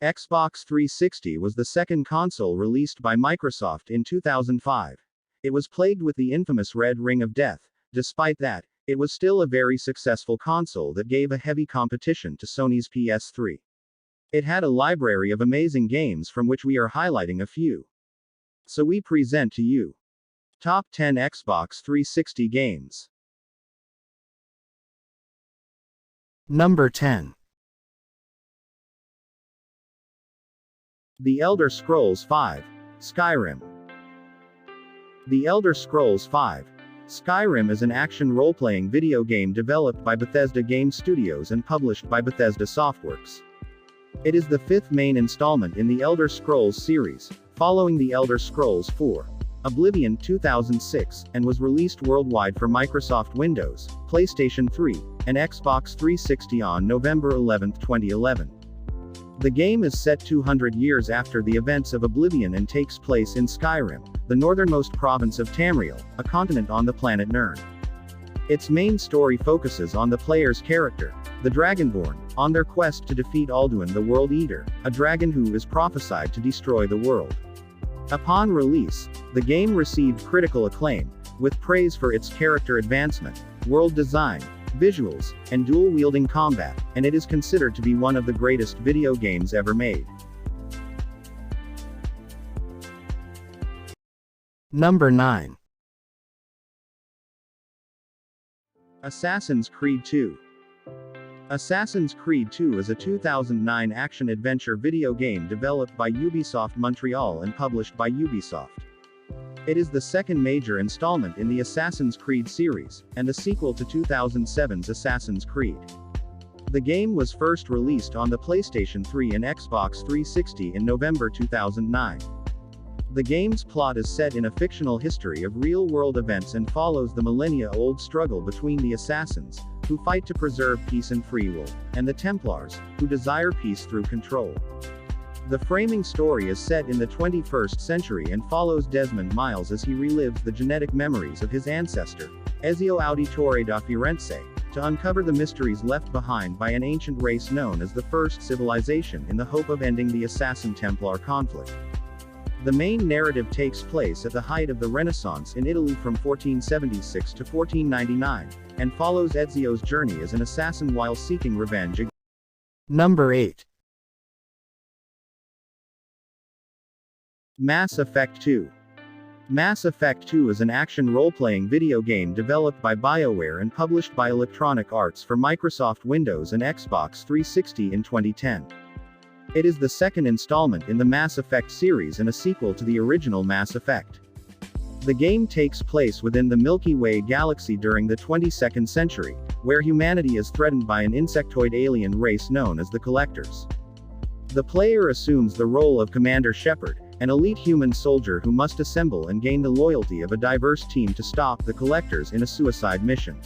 Xbox 360 was the second console released by Microsoft in 2005. It was plagued with the infamous Red Ring of Death. Despite that, it was still a very successful console that gave a heavy competition to Sony's PS3. It had a library of amazing games from which we are highlighting a few. So we present to you Top 10 Xbox 360 games. Number 10. The Elder Scrolls V: Skyrim. The Elder Scrolls V: Skyrim is an action role-playing video game developed by Bethesda Game Studios and published by Bethesda Softworks. It is the fifth main installment in the Elder Scrolls series, following the Elder Scrolls IV: Oblivion 2006, and was released worldwide for Microsoft Windows, PlayStation 3, and Xbox 360 on November 11, 2011. The game is set 200 years after the events of Oblivion and takes place in Skyrim, the northernmost province of Tamriel, a continent on the planet Nirn. Its main story focuses on the player's character, the Dragonborn, on their quest to defeat Alduin the World Eater, a dragon who is prophesied to destroy the world. Upon release, the game received critical acclaim, with praise for its character advancement, world design, visuals, and dual-wielding combat, and it is considered to be one of the greatest video games ever made. Number 9. Assassin's Creed II. Assassin's Creed II is a 2009 action-adventure video game developed by Ubisoft Montreal and published by Ubisoft. It is the second major installment in the Assassin's Creed series, and the sequel to 2007's Assassin's Creed. The game was first released on the PlayStation 3 and Xbox 360 in November 2009. The game's plot is set in a fictional history of real-world events and follows the millennia-old struggle between the assassins, who fight to preserve peace and free will, and the Templars, who desire peace through control. The framing story is set in the 21st century and follows Desmond Miles as he relives the genetic memories of his ancestor, Ezio Auditore da Firenze, to uncover the mysteries left behind by an ancient race known as the First Civilization in the hope of ending the Assassin-Templar conflict. The main narrative takes place at the height of the Renaissance in Italy from 1476 to 1499, and follows Ezio's journey as an assassin while seeking revenge. Number 8. Mass Effect 2. Mass Effect 2 is an action role-playing video game developed by BioWare and published by Electronic Arts for Microsoft Windows and Xbox 360 in 2010. It is the second installment in the Mass Effect series and a sequel to the original Mass Effect. The game takes place within the Milky Way galaxy during the 22nd century, where humanity is threatened by an insectoid alien race known as the Collectors. The player assumes the role of Commander Shepard, an elite human soldier who must assemble and gain the loyalty of a diverse team to stop the Collectors in a suicide mission.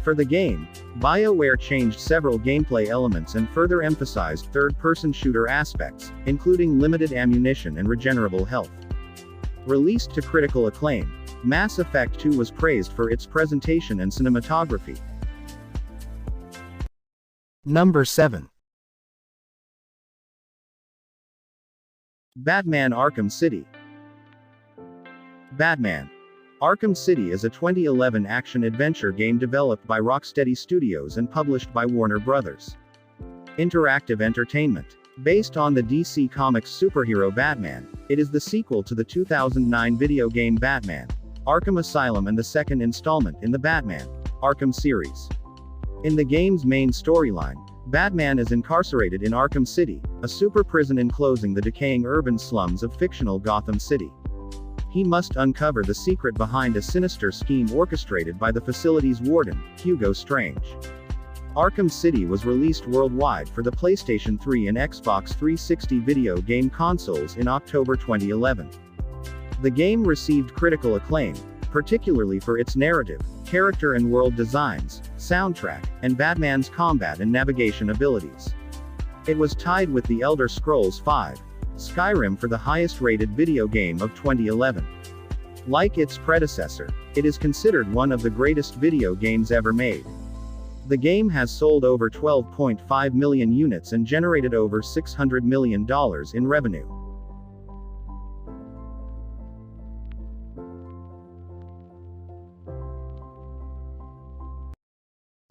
For the game, BioWare changed several gameplay elements and further emphasized third-person shooter aspects, including limited ammunition and regenerable health. Released to critical acclaim, Mass Effect 2 was praised for its presentation and cinematography. Number 7. Batman: Arkham City. Batman: Arkham City is a 2011 action-adventure game developed by Rocksteady Studios and published by Warner Bros. Interactive Entertainment. Based on the DC Comics superhero Batman, it is the sequel to the 2009 video game Batman: Arkham Asylum and the second installment in the Batman: Arkham series. In the game's main storyline, Batman is incarcerated in Arkham City, a super prison enclosing the decaying urban slums of fictional Gotham City. He must uncover the secret behind a sinister scheme orchestrated by the facility's warden, Hugo Strange. Arkham City was released worldwide for the PlayStation 3 and Xbox 360 video game consoles in October 2011. The game received critical acclaim, particularly for its narrative, character and world designs, soundtrack, and Batman's combat and navigation abilities. It was tied with The Elder Scrolls V: Skyrim for the highest-rated video game of 2011. Like its predecessor, it is considered one of the greatest video games ever made. The game has sold over 12.5 million units and generated over $600 million in revenue.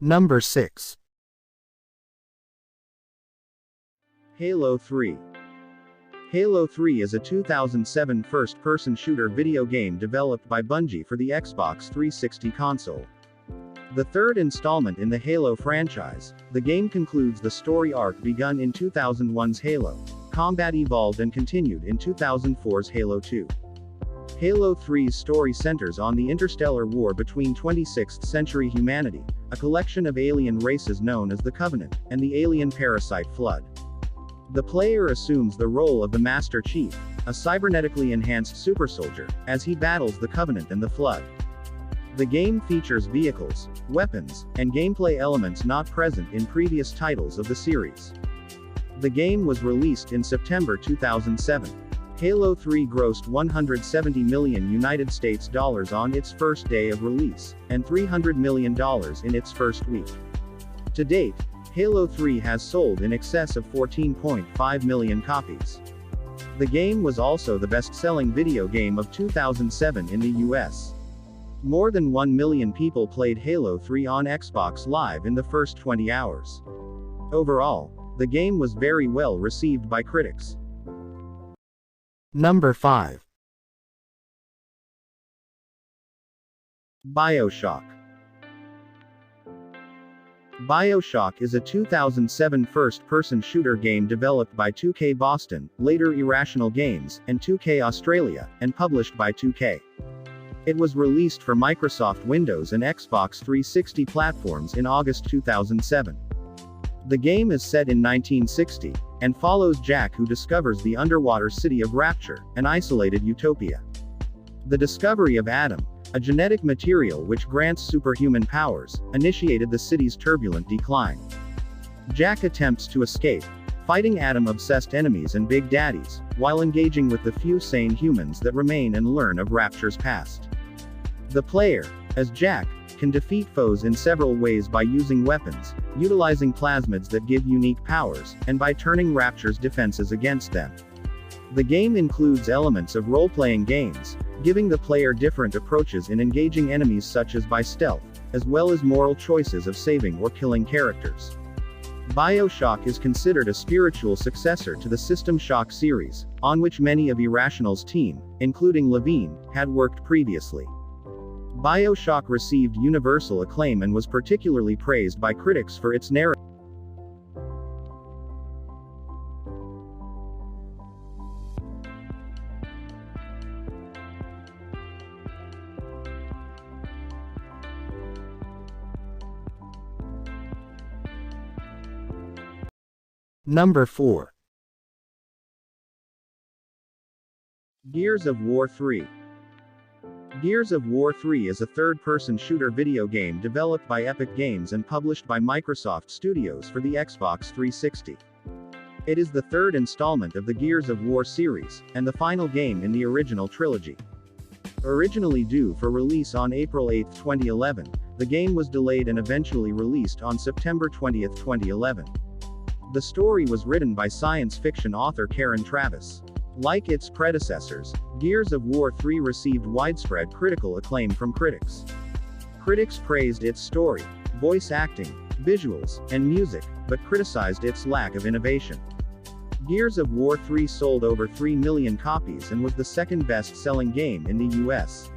Number 6. Halo 3. Halo 3 is a 2007 first-person shooter video game developed by Bungie for the Xbox 360 console. The third installment in the Halo franchise, the game concludes the story arc begun in 2001's Halo. Combat evolved and continued in 2004's Halo 2. Halo 3's story centers on the interstellar war between 26th century humanity, a collection of alien races known as the Covenant, and the alien parasite Flood. The player assumes the role of the Master Chief, a cybernetically enhanced super soldier, as he battles the Covenant and the Flood. The game features vehicles, weapons, and gameplay elements not present in previous titles of the series. The game was released in September 2007. Halo 3 grossed $170 million on its first day of release, and $300 million in its first week. To date, Halo 3 has sold in excess of 14.5 million copies. The game was also the best-selling video game of 2007 in the US. More than 1 million people played Halo 3 on Xbox Live in the first 20 hours. Overall, the game was very well received by critics. Number 5. BioShock. BioShock is a 2007 first-person shooter game developed by 2K Boston, later Irrational Games, and 2K Australia, and published by 2K. It was released for Microsoft Windows and Xbox 360 platforms in August 2007. The game is set in 1960, and follows Jack, who discovers the underwater city of Rapture, an isolated utopia. The discovery of Adam, a genetic material which grants superhuman powers, initiated the city's turbulent decline. Jack attempts to escape, fighting Adam-obsessed enemies and Big Daddies, while engaging with the few sane humans that remain and learn of Rapture's past. The player, as Jack, can defeat foes in several ways by using weapons, utilizing plasmids that give unique powers, and by turning Rapture's defenses against them. The game includes elements of role-playing games, giving the player different approaches in engaging enemies such as by stealth, as well as moral choices of saving or killing characters. BioShock is considered a spiritual successor to the System Shock series, on which many of Irrational's team, including Levine, had worked previously. BioShock received universal acclaim and was particularly praised by critics for its narrative. Number 4. Gears of War 3. Gears of War 3 is a third-person shooter video game developed by Epic Games and published by Microsoft Studios for the Xbox 360. It is the third installment of the Gears of War series, and the final game in the original trilogy. Originally due for release on April 8, 2011, the game was delayed and eventually released on September 20, 2011. The story was written by science fiction author Karen Travis. Like its predecessors, Gears of War 3 received widespread critical acclaim from critics. Critics praised its story, voice acting, visuals, and music, but criticized its lack of innovation. Gears of War 3 sold over 3 million copies and was the second best-selling game in the US.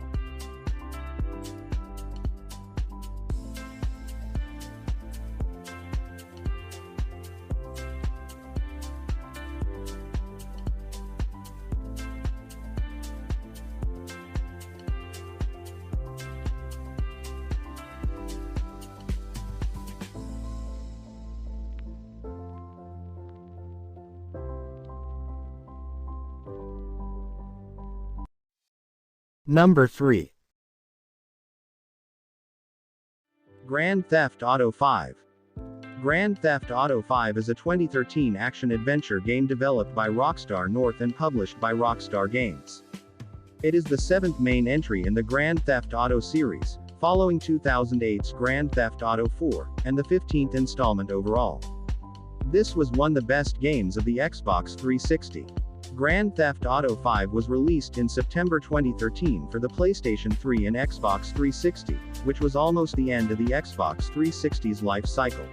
Number 3. Grand Theft Auto 5. Grand Theft Auto 5 is a 2013 action-adventure game developed by Rockstar North and published by Rockstar Games. It is the seventh main entry in the Grand Theft Auto series, following 2008's Grand Theft Auto 4, and the 15th installment overall. This was one of the best games of the Xbox 360. Grand Theft Auto 5 was released in September 2013 for the PlayStation 3 and Xbox 360, which was almost the end of the Xbox 360's life cycle.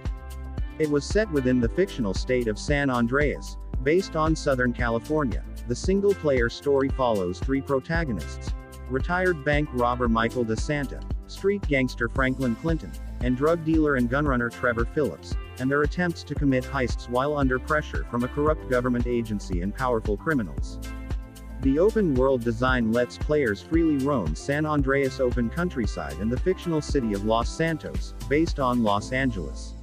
It was set within the fictional state of San Andreas, based on Southern California. The single-player story follows three protagonists: retired bank robber Michael DeSanta, street gangster Franklin Clinton, and drug dealer and gunrunner Trevor Phillips, and their attempts to commit heists while under pressure from a corrupt government agency and powerful criminals. The open-world design lets players freely roam San Andreas open countryside and the fictional city of Los Santos, based on Los Angeles.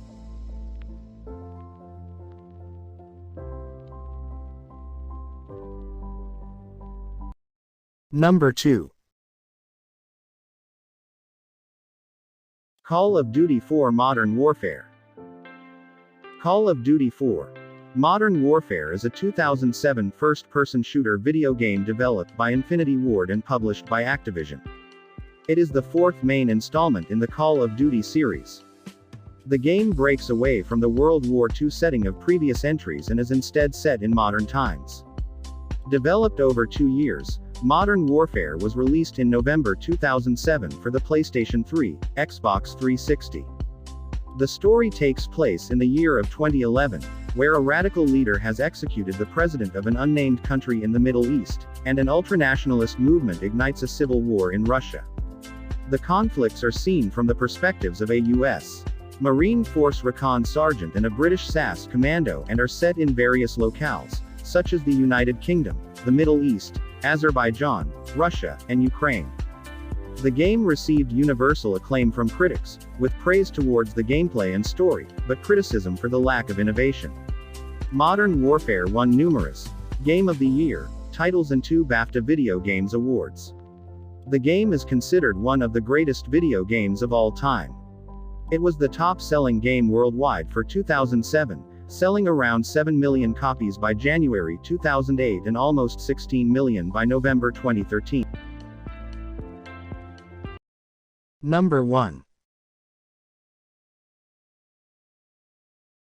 Number 2. Call of Duty 4 Modern Warfare. Call of Duty 4 Modern Warfare is a 2007 first-person shooter video game developed by Infinity Ward and published by Activision. It is the fourth main installment in the Call of Duty series. The game breaks away from the World War II setting of previous entries and is instead set in modern times. Developed over 2 years, Modern Warfare was released in November 2007 for the PlayStation 3, Xbox 360. The story takes place in the year of 2011, where a radical leader has executed the president of an unnamed country in the Middle East, and an ultranationalist movement ignites a civil war in Russia. The conflicts are seen from the perspectives of a U.S. Marine Force Recon Sergeant and a British SAS Commando, and are set in various locales, such as the United Kingdom, the Middle East, Azerbaijan, Russia, and Ukraine. The game received universal acclaim from critics, with praise towards the gameplay and story, but criticism for the lack of innovation. Modern Warfare won numerous Game of the Year titles and 2 BAFTA Video Games Awards. The game is considered one of the greatest video games of all time. It was the top-selling game worldwide for 2007, selling around 7 million copies by January 2008 and almost 16 million by November 2013. Number 1.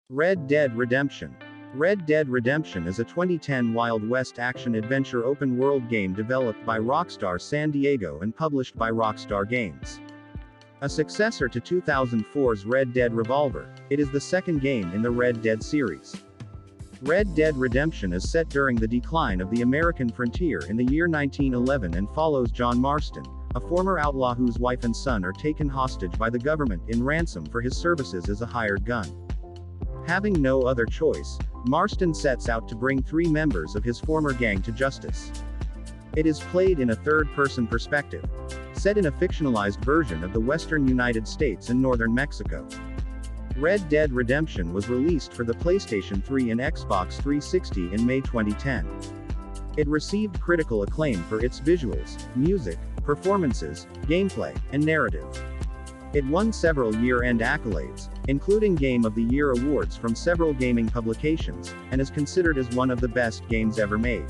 Red Dead Redemption. Red Dead Redemption is a 2010 Wild West action-adventure open-world game developed by Rockstar San Diego and published by Rockstar Games. A successor to 2004's Red Dead Revolver, it is the second game in the Red Dead series. Red Dead Redemption is set during the decline of the American frontier in the year 1911 and follows John Marston, a former outlaw whose wife and son are taken hostage by the government in ransom for his services as a hired gun. Having no other choice, Marston sets out to bring 3 members of his former gang to justice. It is played in a third-person perspective, set in a fictionalized version of the western United States and northern Mexico. Red Dead Redemption was released for the PlayStation 3 and Xbox 360 in May 2010. It received critical acclaim for its visuals, music, performances, gameplay, and narrative. It won several year-end accolades, including Game of the Year awards from several gaming publications, and is considered as one of the best games ever made.